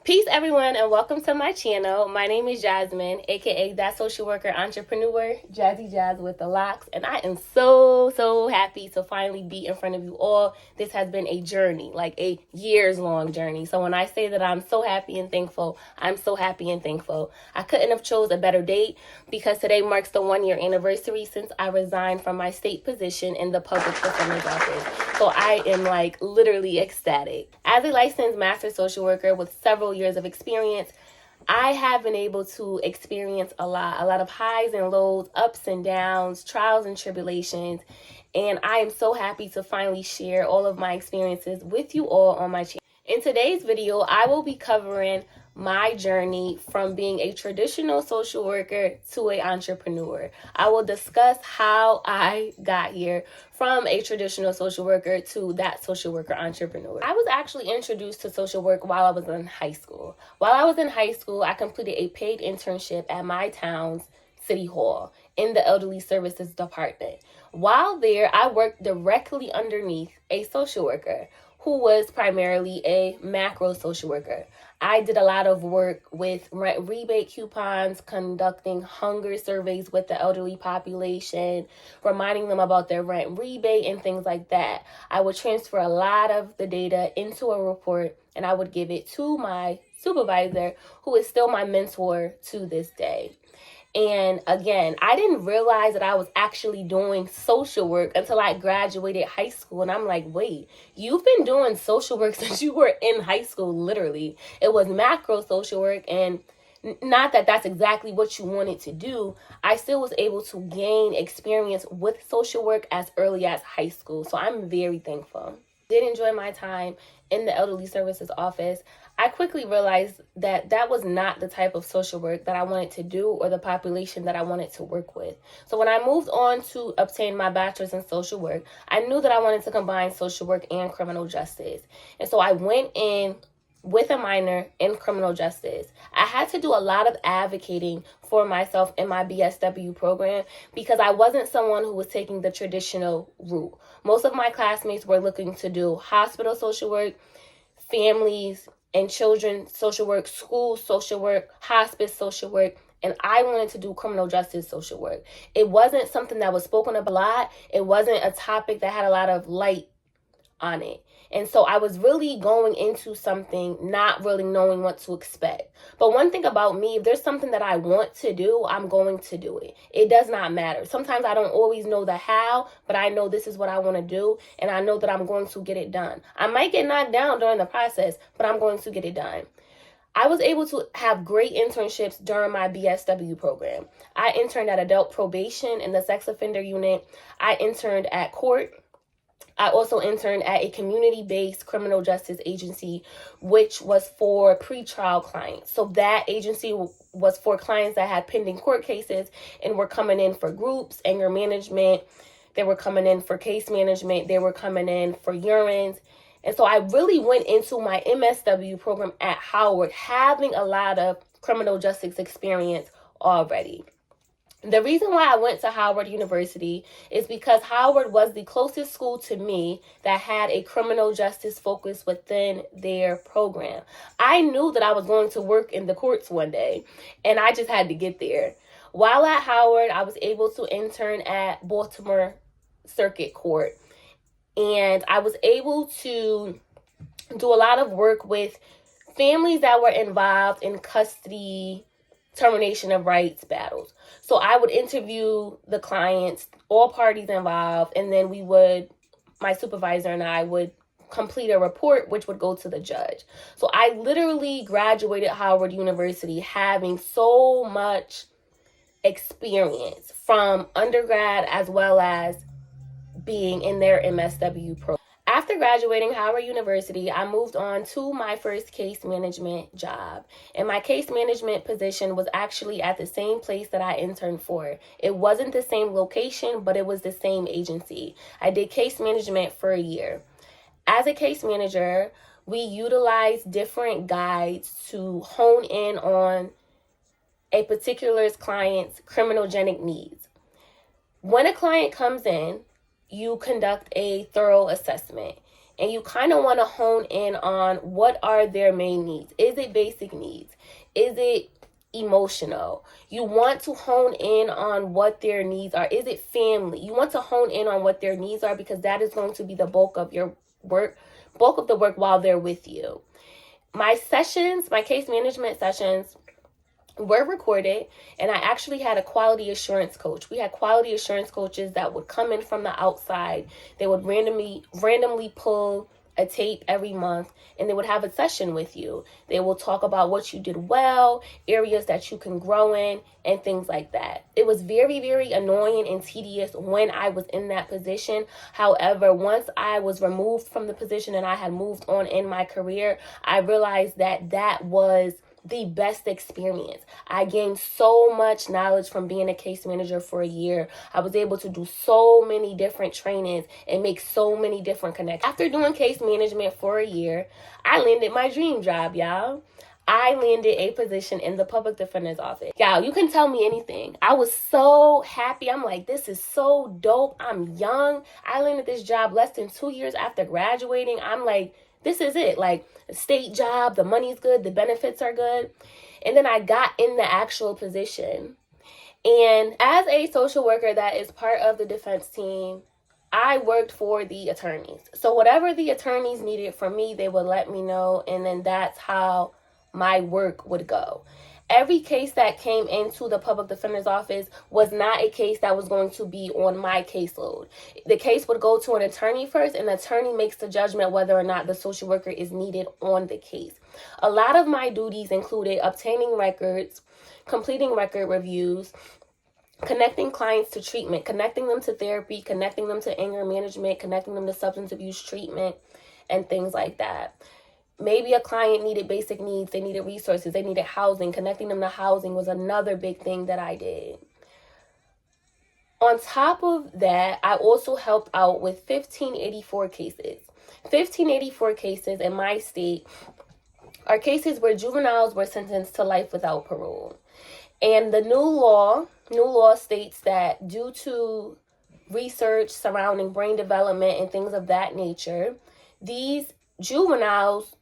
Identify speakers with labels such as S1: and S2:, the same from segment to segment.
S1: Peace, everyone, and welcome to my channel. My name is Jasmine, aka that social worker entrepreneur, Jazzy Jazz with the locks, and I am so happy to finally be in front of you all. This has been a journey, like a years-long journey. So when I say that I'm so happy and thankful, I'm so happy and thankful. I couldn't have chose a better date because today marks the 1-year anniversary since I resigned from my state position in the public defender's office. So I am like literally ecstatic. As a licensed master social worker with several years of experience, I have been able to experience a lot of highs and lows, ups and downs, trials and tribulations. And I am so happy to finally share all of my experiences with you all on my channel. In today's video, I will be covering my journey from being a traditional social worker to an entrepreneur. I will discuss how I got here from a traditional social worker to that social worker entrepreneur. I was actually introduced to social work while I was in high school. While I was in high school, I completed a paid internship at my town's city hall in the elderly services department. While there, I worked directly underneath a social worker who was primarily a macro social worker. I did a lot of work with rent rebate coupons, conducting hunger surveys with the elderly population, reminding them about their rent rebate and things like that. I would transfer a lot of the data into a report and I would give it to my supervisor, who is still my mentor to this day. And again, I didn't realize that I was actually doing social work until I graduated high school. And I'm like, wait, you've been doing social work since you were in high school, literally. It was macro social work. And not that that's exactly what you wanted to do. I still was able to gain experience with social work as early as high school. So I'm very thankful. Did enjoy my time in the elderly services office. I quickly realized that that was not the type of social work that I wanted to do or the population that I wanted to work with. So when I moved on to obtain my bachelor's in social work, I knew that I wanted to combine social work and criminal justice. And so I went in with a minor in criminal justice. I had to do a lot of advocating for myself in my BSW program because I wasn't someone who was taking the traditional route. Most of my classmates were looking to do hospital social work, families and children social work, school social work, hospice social work, and I wanted to do criminal justice social work. It wasn't something that was spoken about a lot. It wasn't a topic that had a lot of light on it. And so I was really going into something not really knowing what to expect. But one thing about me, if there's something that I want to do, I'm going to do it. It does not matter. Sometimes I don't always know the how, but I know this is what I want to do, and I know that I'm going to get it done. I might get knocked down during the process, but I'm going to get it done. I was able to have great internships during my BSW program. I interned at adult probation in the sex offender unit. I interned at court. I also interned at a community-based criminal justice agency, which was for pretrial clients. So that agency was for clients that had pending court cases and were coming in for groups, anger management. They were coming in for case management. They were coming in for urines. And so I really went into my MSW program at Howard having a lot of criminal justice experience already. The reason why I went to Howard University is because Howard was the closest school to me that had a criminal justice focus within their program. I knew that I was going to work in the courts one day, and I just had to get there. While at Howard, I was able to intern at Baltimore Circuit Court, and I was able to do a lot of work with families that were involved in custody termination of rights battles. So I would interview the clients, all parties involved, and then my supervisor and I would complete a report which would go to the judge. So I literally graduated Howard University having so much experience from undergrad as well as being in their MSW program. After graduating Howard University, I moved on to my first case management job. And my case management position was actually at the same place that I interned for. It wasn't the same location, but it was the same agency. I did case management for a year. As a case manager, we utilized different guides to hone in on a particular client's criminogenic needs. When a client comes in, you conduct a thorough assessment. and you kind of want to hone in on what are their main needs. Is it basic needs? Is it emotional? You want to hone in on what their needs are. Is it family? You want to hone in on what their needs are, because that is going to be the bulk of the work while they're with you. My case management sessions were recorded, and I actually had a quality assurance coach. We had quality assurance coaches that would come in from the outside. They would randomly pull a tape every month, and they would have a session with you. They will talk about what you did well, areas that you can grow in, and things like that. It was very, very annoying and tedious when I was in that position. However, once I was removed from the position and I had moved on in my career, I realized that was the best experience. I gained so much knowledge from being a case manager for a year. I was able to do so many different trainings and make so many different connections. After doing case management for a year, I landed my dream job, y'all. I landed a position in the public defender's office. Y'all, you can tell me anything. I was so happy. I'm like, this is so dope. I'm young. I landed this job less than 2 years after graduating. I'm like, this is it. Like, a state job, the money's good, the benefits are good. And then I got in the actual position. And as a social worker that is part of the defense team, I worked for the attorneys. So whatever the attorneys needed from me, they would let me know. And then that's how my work would go. Every case that came into the public defender's office was not a case that was going to be on my caseload. The case would go to an attorney first, and the attorney makes the judgment whether or not the social worker is needed on the case. A lot of my duties included obtaining records, completing record reviews, connecting clients to treatment, connecting them to therapy, connecting them to anger management, connecting them to substance abuse treatment, and things like that. Maybe a client needed basic needs, they needed resources, they needed housing. Connecting them to housing was another big thing that I did. On top of that, I also helped out with 1584 cases. 1584 cases in my state are cases where juveniles were sentenced to life without parole. And the new law states that due to research surrounding brain development and things of that nature, these juveniles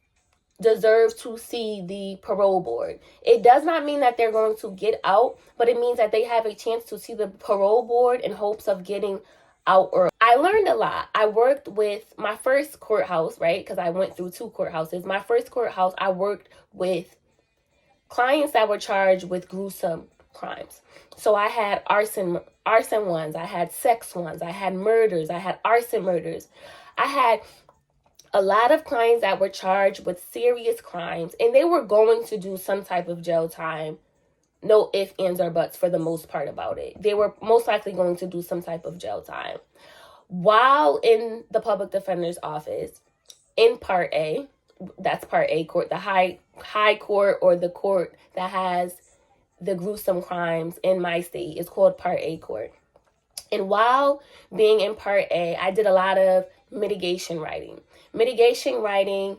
S1: deserve to see the parole board. It does not mean that they're going to get out, but it means that they have a chance to see the parole board in hopes of getting out early. I learned a lot. I worked with my first courthouse, right? Because I went through 2 courthouses. My first courthouse, I worked with clients that were charged with gruesome crimes. So I had arson ones, I had sex ones, I had murders, I had arson murders. I had a lot of clients that were charged with serious crimes, and they were going to do some type of jail time. No ifs, ands, or buts for the most part about it. They were most likely going to do some type of jail time. While in the public defender's office, in Part A, that's Part A court, the high court, or the court that has the gruesome crimes in my state, is called Part A court. And while being in Part A, I did a lot of mitigation writing. Mitigation writing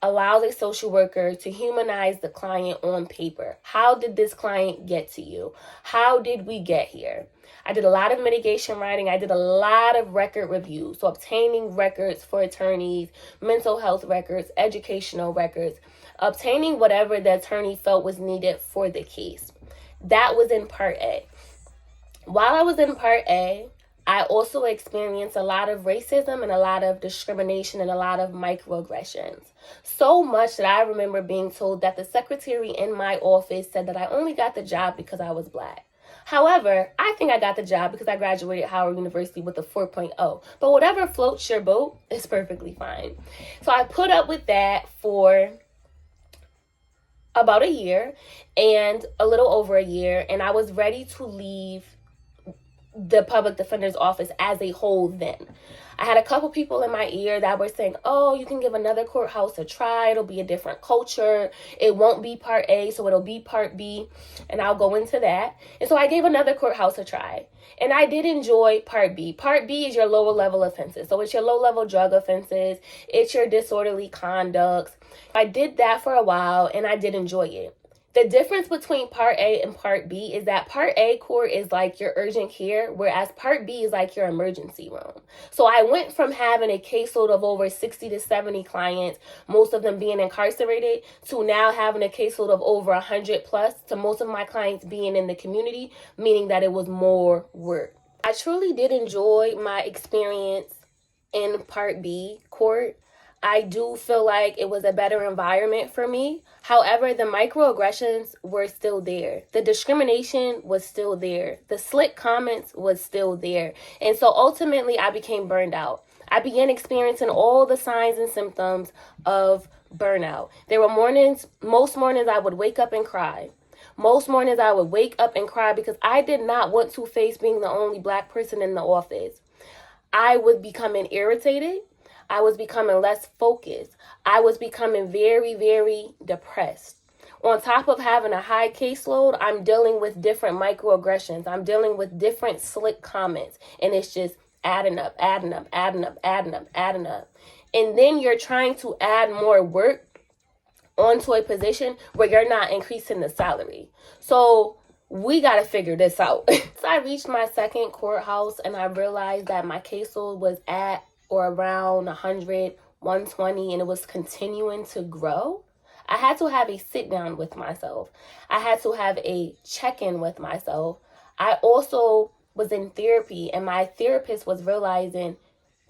S1: allows a social worker to humanize the client on paper. How did this client get to you? How did we get here? I did a lot of mitigation writing. I did a lot of record reviews. So obtaining records for attorneys, mental health records, educational records, obtaining whatever the attorney felt was needed for the case. That was in Part A. While I was in Part A, I also experienced a lot of racism and a lot of discrimination and a lot of microaggressions. So much that I remember being told that the secretary in my office said that I only got the job because I was Black. However, I think I got the job because I graduated Howard University with a 4.0. But whatever floats your boat is perfectly fine. So I put up with that for about a year and a little over a year, and I was ready to leave the public defender's office as a whole then. I had a couple people in my ear that were saying, oh, you can give another courthouse a try. It'll be a different culture. It won't be Part A, so it'll be Part B. And I'll go into that. And so I gave another courthouse a try. And I did enjoy Part B. Part B is your lower level offenses. So it's your low level drug offenses. It's your disorderly conducts. I did that for a while and I did enjoy it. The difference between part A and part B is that part A court is like your urgent care, whereas part B is like your emergency room. So I went from having a caseload of over 60 to 70 clients, most of them being incarcerated, to now having a caseload of over 100 plus, to most of my clients being in the community, meaning that it was more work. I truly did enjoy my experience in part B court. I do feel like it was a better environment for me. However, the microaggressions were still there. The discrimination was still there. The slick comments was still there. And so ultimately, I became burned out. I began experiencing all the signs and symptoms of burnout. There were most mornings I would wake up and cry. Most mornings I would wake up and cry because I did not want to face being the only Black person in the office. I was becoming irritated. I was becoming less focused. I was becoming very, very depressed. On top of having a high caseload, I'm dealing with different microaggressions. I'm dealing with different slick comments. And it's just adding up. And then you're trying to add more work onto a position where you're not increasing the salary. So we got to figure this out. So I reached my second courthouse and I realized that my caseload was at or around 100, 120, and it was continuing to grow. I had to have a sit down with myself. I had to have a check-in with myself. I also was in therapy, and my therapist was realizing,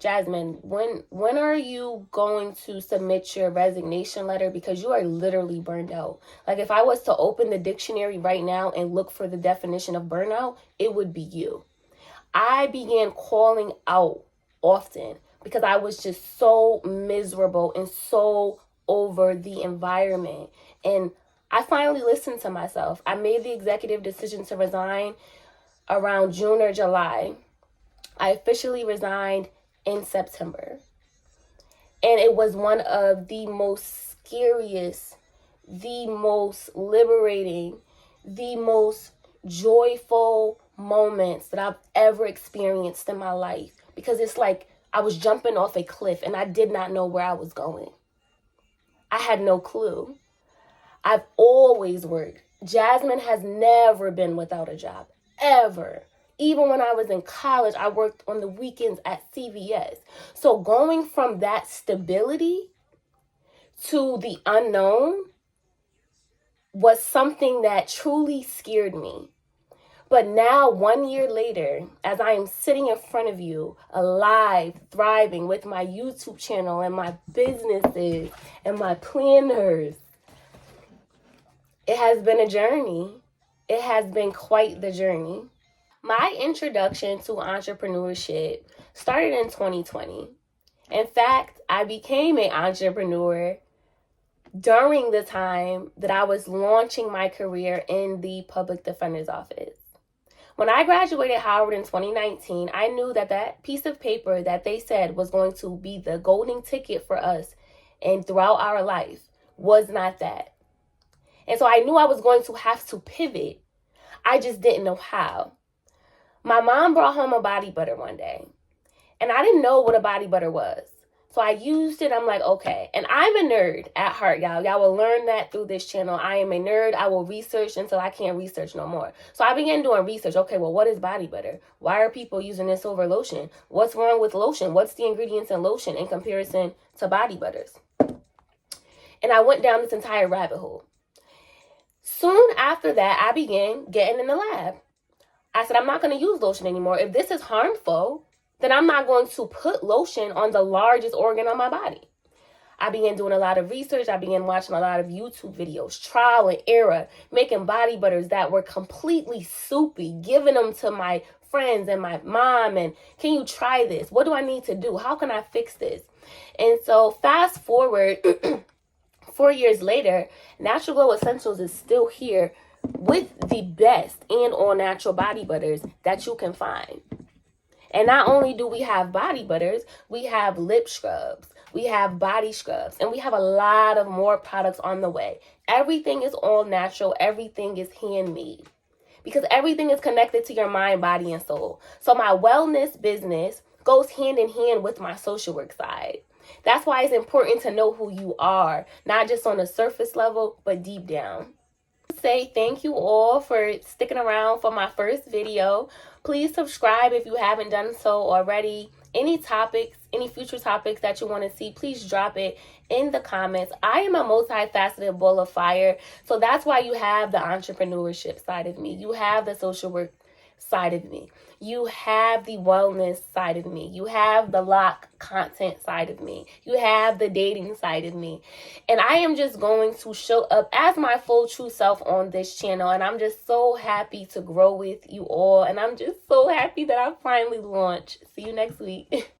S1: Jasmine, when are you going to submit your resignation letter? Because you are literally burned out. Like, if I was to open the dictionary right now and look for the definition of burnout, it would be you. I began calling out often because I was just so miserable and so over the environment. And I finally listened to myself. I made the executive decision to resign around June or July. I officially resigned in September. And it was one of the most scariest, the most liberating, the most joyful moments that I've ever experienced in my life. Because it's like I was jumping off a cliff and I did not know where I was going. I had no clue. I've always worked. Jasmine has never been without a job, ever. Even when I was in college, I worked on the weekends at CVS. So going from that stability to the unknown was something that truly scared me. But now, 1 year later, as I am sitting in front of you, alive, thriving with my YouTube channel and my businesses and my planners, it has been a journey. It has been quite the journey. My introduction to entrepreneurship started in 2020. In fact, I became an entrepreneur during the time that I was launching my career in the public defender's office. When I graduated Howard in 2019, I knew that that piece of paper that they said was going to be the golden ticket for us and throughout our life was not that. And so I knew I was going to have to pivot. I just didn't know how. My mom brought home a body butter one day, and I didn't know what a body butter was. So I used it. I'm like, okay. And I'm a nerd at heart, y'all. Y'all will learn that through this channel. I am a nerd. I will research until I can't research no more. So I began doing research. Okay, well, what is body butter? Why are people using this over lotion? What's wrong with lotion? What's the ingredients in lotion in comparison to body butters? And I went down this entire rabbit hole. Soon after that, I began getting in the lab. I said, I'm not going to use lotion anymore. If this is harmful, then I'm not going to put lotion on the largest organ on my body. I began doing a lot of research. I began watching a lot of YouTube videos, trial and error, making body butters that were completely soupy, giving them to my friends and my mom. And can you try this? What do I need to do? How can I fix this? And so fast forward 4 years later, Natural Glow Essentials is still here with the best and all natural body butters that you can find. And not only do we have body butters, we have lip scrubs, we have body scrubs, and we have a lot of more products on the way. Everything is all natural. Everything is handmade because everything is connected to your mind, body, and soul. So my wellness business goes hand in hand with my social work side. That's why it's important to know who you are, not just on the surface level, but deep down. say thank you all for sticking around for my first video. Please subscribe if you haven't done so already. Any topics, any future topics that you want to see, please drop it in the comments. I am a multifaceted ball of fire. So that's why you have the entrepreneurship side of me. You have the social work side of me. You have the wellness side of me. You have the lock content side of me. You have the dating side of me. And I am just going to show up as my full true self on this channel. And I'm just so happy to grow with you all. And I'm just so happy that I finally launched. See you next week.